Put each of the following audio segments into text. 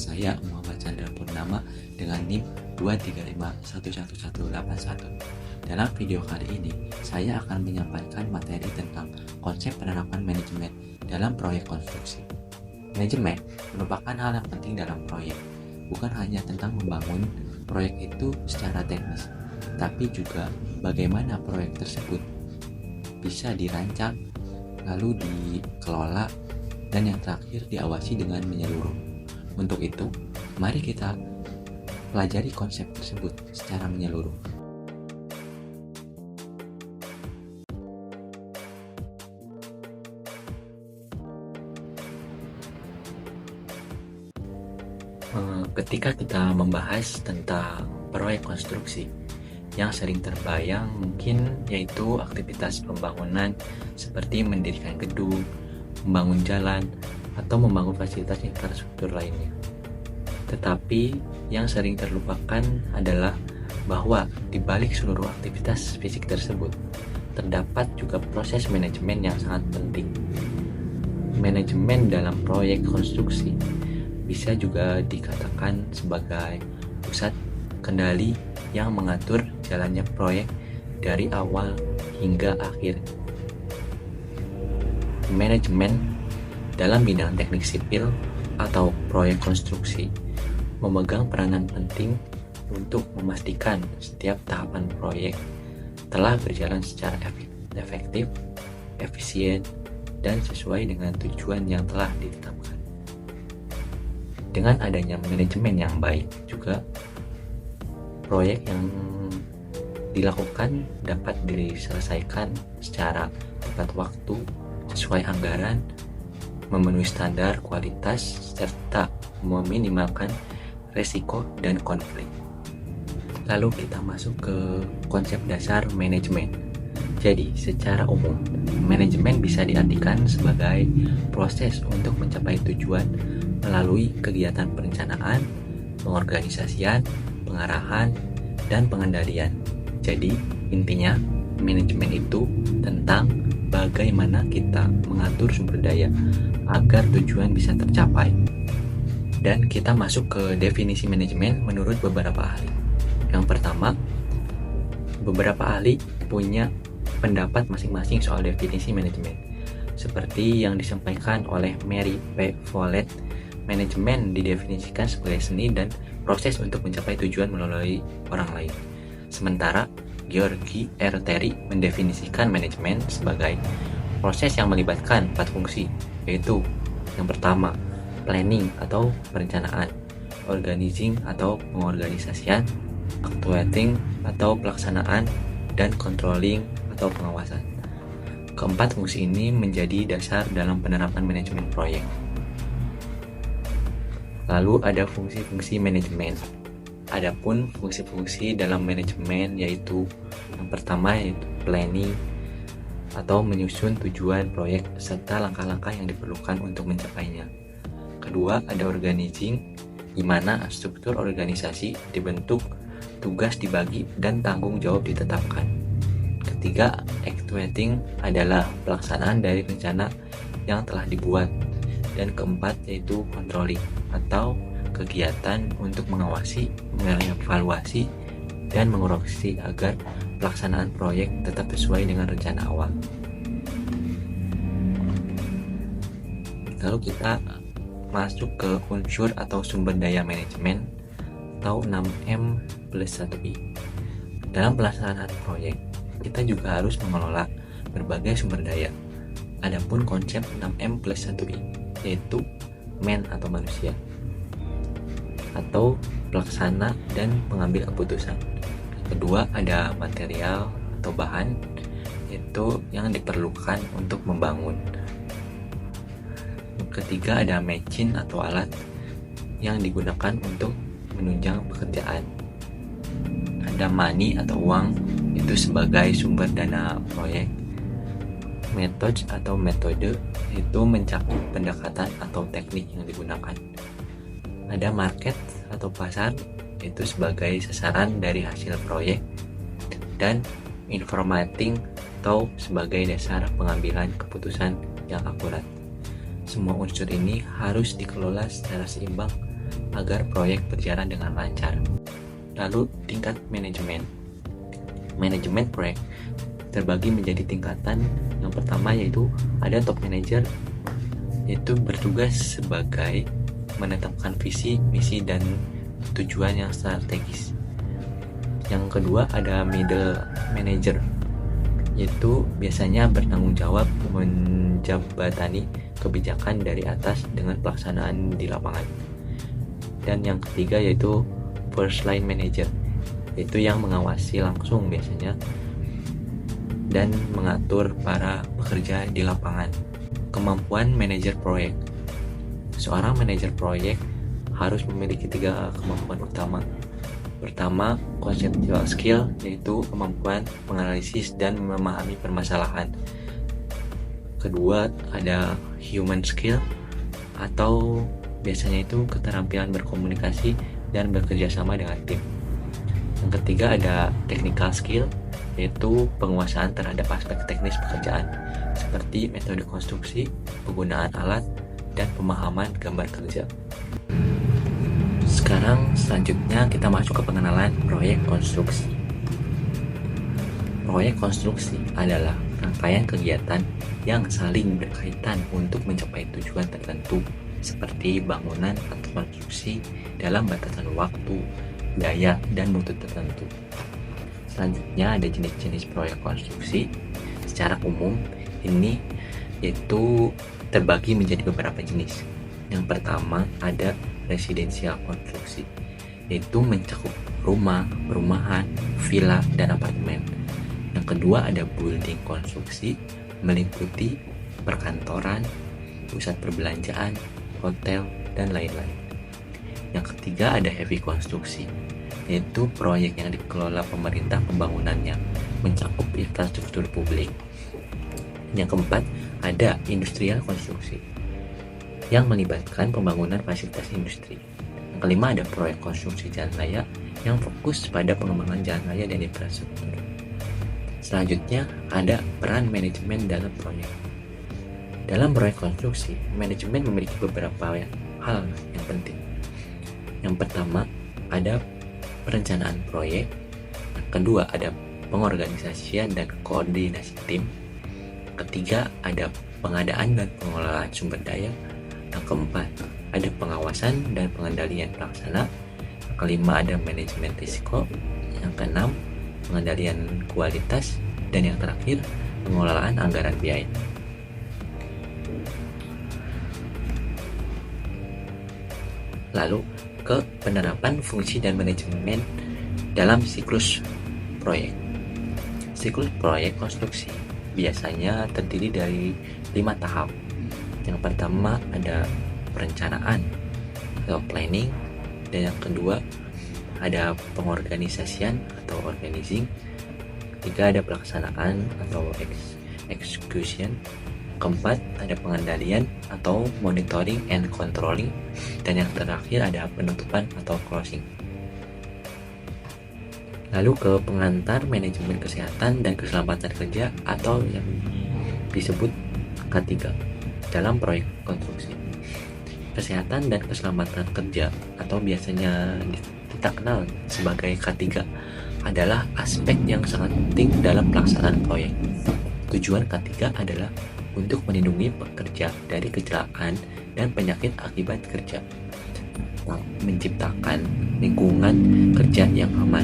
saya Muhammad Chandra Purnama dengan NIM 235111181. Dalam video kali ini, saya akan menyampaikan materi tentang konsep penerapan manajemen dalam proyek konstruksi. Manajemen merupakan hal yang penting dalam proyek, bukan hanya tentang membangun proyek itu secara teknis, tapi juga bagaimana proyek tersebut bisa dirancang, lalu dikelola, dan yang terakhir diawasi dengan menyeluruh. Untuk itu, mari kita pelajari konsep tersebut secara menyeluruh. Ketika kita membahas tentang proyek konstruksi, yang sering terbayang mungkin yaitu aktivitas pembangunan seperti mendirikan gedung, membangun jalan, atau membangun fasilitas infrastruktur lainnya. Tetapi yang sering terlupakan adalah bahwa di balik seluruh aktivitas fisik tersebut terdapat juga proses manajemen yang sangat penting. Manajemen dalam proyek konstruksi bisa juga dikatakan sebagai pusat kendali yang mengatur jalannya proyek dari awal hingga akhir. Manajemen dalam bidang teknik sipil atau proyek konstruksi memegang peranan penting untuk memastikan setiap tahapan proyek telah berjalan secara efektif, efisien, dan sesuai dengan tujuan yang telah ditetapkan. Dengan adanya manajemen yang baik juga, proyek yang dilakukan dapat diselesaikan secara tepat waktu, sesuai anggaran, memenuhi standar kualitas, serta meminimalkan resiko dan konflik. Lalu kita masuk ke konsep dasar manajemen. Jadi, secara umum, manajemen bisa diartikan sebagai proses untuk mencapai tujuan melalui kegiatan perencanaan, pengorganisasian, pengarahan, dan pengendalian. Jadi, intinya manajemen itu tentang bagaimana kita mengatur sumber daya agar tujuan bisa tercapai. Dan kita masuk ke definisi manajemen menurut beberapa ahli. Yang pertama, beberapa ahli punya pendapat masing-masing soal definisi manajemen. Seperti yang disampaikan oleh Mary P. Follett, manajemen didefinisikan sebagai seni dan proses untuk mencapai tujuan melalui orang lain. Sementara Georgi R. Terry mendefinisikan manajemen sebagai proses yang melibatkan 4 fungsi, yaitu yang pertama, planning atau perencanaan, organizing atau pengorganisasian, actuating atau pelaksanaan, dan controlling atau pengawasan. Keempat fungsi ini menjadi dasar dalam penerapan manajemen proyek. Lalu ada fungsi-fungsi manajemen. Adapun fungsi-fungsi dalam manajemen yaitu yang pertama yaitu planning atau menyusun tujuan proyek serta langkah-langkah yang diperlukan untuk mencapainya. Kedua, ada organizing, di mana struktur organisasi dibentuk, tugas dibagi, dan tanggung jawab ditetapkan. Ketiga, actuating adalah pelaksanaan dari rencana yang telah dibuat. Dan keempat yaitu controlling atau kegiatan untuk mengawasi, mengevaluasi, dan mengoreksi agar pelaksanaan proyek tetap sesuai dengan rencana awal. Lalu kita masuk ke unsur atau sumber daya manajemen atau 6M plus 1I. Dalam pelaksanaan proyek, kita juga harus mengelola berbagai sumber daya. Adapun konsep 6M plus 1I yaitu man atau manusia, atau pelaksana dan pengambil keputusan. Kedua, ada material atau bahan, yaitu yang diperlukan untuk membangun. Ketiga, ada machine atau alat yang digunakan untuk menunjang pekerjaan. Ada money atau uang, itu sebagai sumber dana proyek. Metode atau metode itu mencakup pendekatan atau teknik yang digunakan. Ada market atau pasar, itu sebagai sasaran dari hasil proyek. Dan informating atau sebagai dasar pengambilan keputusan yang akurat. Semua unsur ini harus dikelola secara seimbang agar proyek berjalan dengan lancar. Lalu tingkat manajemen. Manajemen proyek terbagi menjadi tingkatan. Yang pertama yaitu ada top manager, yaitu bertugas sebagai menetapkan visi, misi, dan tujuan yang strategis. Yang kedua ada middle manager, yaitu biasanya bertanggung jawab menjabatani kebijakan dari atas dengan pelaksanaan di lapangan. Dan yang ketiga yaitu first line manager, yaitu yang mengawasi langsung biasanya dan mengatur para pekerja di lapangan. Kemampuan manajer proyek. Seorang manajer proyek harus memiliki 3 kemampuan utama. Pertama, conceptual skill, yaitu kemampuan menganalisis dan memahami permasalahan. Kedua, ada human skill, atau biasanya itu keterampilan berkomunikasi dan bekerja sama dengan tim. Yang ketiga, ada technical skill, yaitu penguasaan terhadap aspek teknis pekerjaan, seperti metode konstruksi, penggunaan alat, dan pemahaman gambar kerja. Sekarang selanjutnya kita masuk ke pengenalan proyek konstruksi. Proyek konstruksi adalah rangkaian kegiatan yang saling berkaitan untuk mencapai tujuan tertentu, seperti bangunan atau konstruksi dalam batasan waktu, daya, dan mutu tertentu. Selanjutnya ada jenis-jenis proyek konstruksi. Secara umum ini yaitu terbagi menjadi beberapa jenis. Yang pertama ada residensial konstruksi, yaitu mencakup rumah, perumahan, villa, dan apartemen. Yang kedua ada building konstruksi, meliputi perkantoran, pusat perbelanjaan, hotel, dan lain-lain. Yang ketiga ada heavy konstruksi, yaitu proyek yang dikelola pemerintah pembangunannya, mencakup infrastruktur publik. Yang keempat ada industrial konstruksi, yang melibatkan pembangunan fasilitas industri. Yang kelima ada proyek konstruksi jalan raya, yang fokus pada pengembangan jalan raya dan infrastruktur. Selanjutnya ada peran manajemen dalam proyek. Dalam proyek konstruksi, manajemen memiliki beberapa hal yang penting. Yang pertama ada perencanaan proyek. Yang kedua ada pengorganisasian dan koordinasi tim. Ketiga ada pengadaan dan pengelolaan sumber daya. Yang keempat ada pengawasan dan pengendalian pelaksana. Yang kelima ada manajemen risiko. Yang keenam pengendalian kualitas. Dan yang terakhir pengelolaan anggaran biaya. Lalu ke penerapan fungsi dan manajemen dalam siklus proyek. Siklus proyek konstruksi biasanya terdiri dari 5 tahap. Yang pertama ada perencanaan atau planning, dan yang kedua ada pengorganisasian atau organizing. Ketiga ada pelaksanaan atau execution. Keempat ada pengendalian atau monitoring and controlling, dan yang terakhir ada penutupan atau closing. Lalu ke pengantar manajemen kesehatan dan keselamatan kerja atau yang disebut K3 dalam proyek konstruksi. Kesehatan dan keselamatan kerja atau biasanya kita kenal sebagai K3 adalah aspek yang sangat penting dalam pelaksanaan proyek. Tujuan K3 adalah untuk melindungi pekerja dari kecelakaan dan penyakit akibat kerja, menciptakan lingkungan kerja yang aman.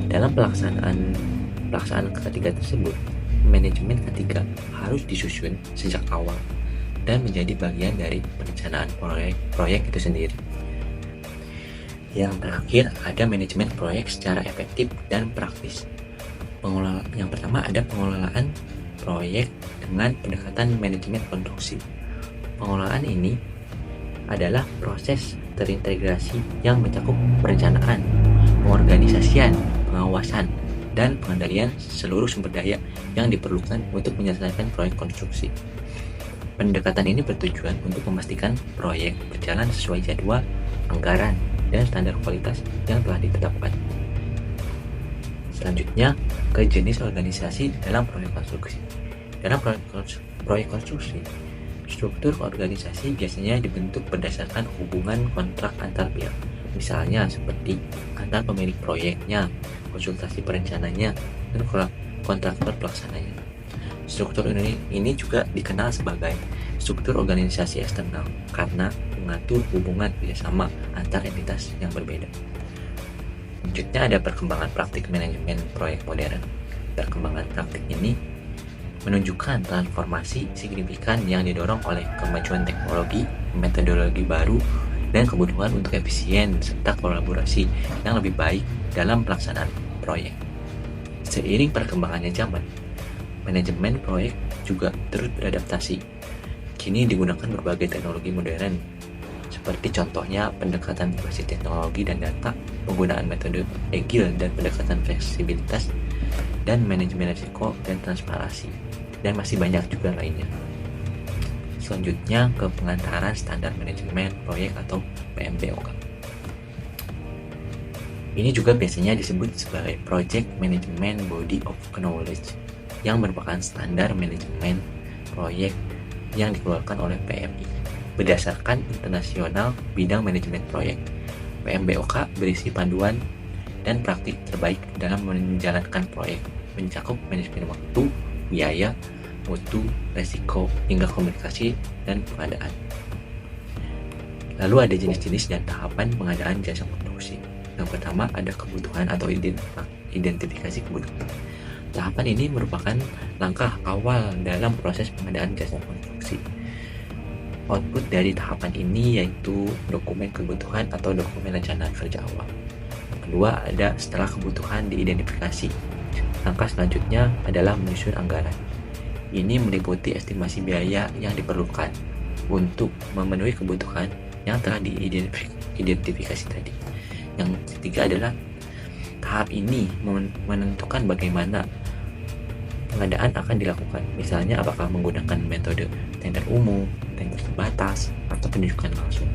Dalam pelaksanaan K3 tersebut, manajemen K3 harus disusun sejak awal dan menjadi bagian dari perencanaan proyek itu sendiri. Yang terakhir ada manajemen proyek secara efektif dan praktis. Yang pertama ada pengelolaan proyek dengan pendekatan manajemen konstruksi. Pengelolaan ini adalah proses terintegrasi yang mencakup perencanaan, pengorganisasian, pengawasan, dan pengendalian seluruh sumber daya yang diperlukan untuk menyelesaikan proyek konstruksi. Pendekatan ini bertujuan untuk memastikan proyek berjalan sesuai jadwal, anggaran, dan standar kualitas yang telah ditetapkan. Selanjutnya ke jenis organisasi dalam proyek konstruksi. Dalam proyek konstruksi Struktur organisasi biasanya dibentuk berdasarkan hubungan kontrak antar pihak, misalnya seperti antar pemilik proyeknya, konsultasi perencananya, dan kontraktor pelaksananya. Struktur ini juga dikenal sebagai struktur organisasi eksternal karena mengatur hubungan kerjasama antar entitas yang berbeda. Selanjutnya ada perkembangan praktik manajemen proyek modern. Perkembangan praktik ini menunjukkan transformasi signifikan yang didorong oleh kemajuan teknologi, metodologi baru, dan kebutuhan untuk efisien serta kolaborasi yang lebih baik dalam pelaksanaan proyek. Seiring perkembangannya zaman, manajemen proyek juga terus beradaptasi. Kini digunakan berbagai teknologi modern, seperti contohnya pendekatan berbasis teknologi dan data, penggunaan metode agile dan pendekatan fleksibilitas, dan manajemen risiko dan transparansi, dan masih banyak juga lainnya. Selanjutnya ke pengantaran standar manajemen proyek atau PMBOK. Ini juga biasanya disebut sebagai Project Management Body of Knowledge, yang merupakan standar manajemen proyek yang dikeluarkan oleh PMI berdasarkan internasional bidang manajemen proyek. PMBOK berisi panduan dan praktik terbaik dalam menjalankan proyek, mencakup manajemen waktu, biaya, mutu, resiko, hingga komunikasi dan pengadaan. Lalu ada jenis-jenis dan tahapan pengadaan jasa konstruksi. Yang pertama ada kebutuhan atau identifikasi kebutuhan. Tahapan ini merupakan langkah awal dalam proses pengadaan jasa konstruksi. Output dari tahapan ini yaitu dokumen kebutuhan atau dokumen rencana kerja awal. Yang kedua ada setelah kebutuhan diidentifikasi. Langkah selanjutnya adalah menyusun anggaran. Ini meliputi estimasi biaya yang diperlukan untuk memenuhi kebutuhan yang telah diidentifikasi tadi. Yang ketiga adalah tahap ini menentukan bagaimana pengadaan akan dilakukan. Misalnya apakah menggunakan metode tender umum, tender terbatas, atau penunjukan langsung.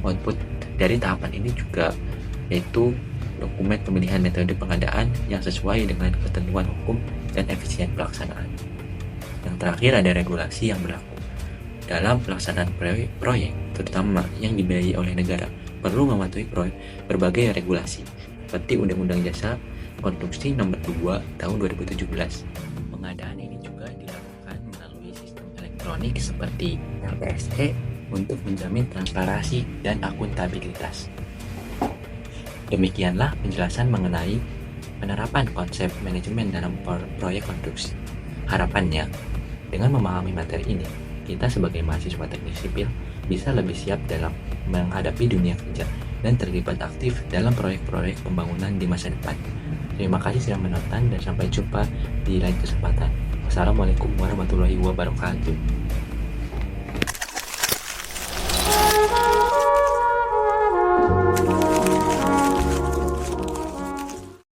Output dari tahapan ini juga yaitu dokumen pemilihan metode pengadaan yang sesuai dengan ketentuan hukum dan efisien pelaksanaan. Yang terakhir ada regulasi yang berlaku. Dalam pelaksanaan proyek, terutama yang dibiayai oleh negara, perlu mematuhi berbagai regulasi, seperti Undang-Undang Jasa Konstruksi Nomor 2 Tahun 2017. Pengadaan ini juga dilakukan melalui sistem elektronik seperti LPSE untuk menjamin transparansi dan akuntabilitas. Demikianlah penjelasan mengenai penerapan konsep manajemen dalam proyek konstruksi. Harapannya, dengan memahami materi ini, kita sebagai mahasiswa teknik sipil bisa lebih siap dalam menghadapi dunia kerja dan terlibat aktif dalam proyek-proyek pembangunan di masa depan. Terima kasih sudah menonton dan sampai jumpa di lain kesempatan. Wassalamualaikum warahmatullahi wabarakatuh.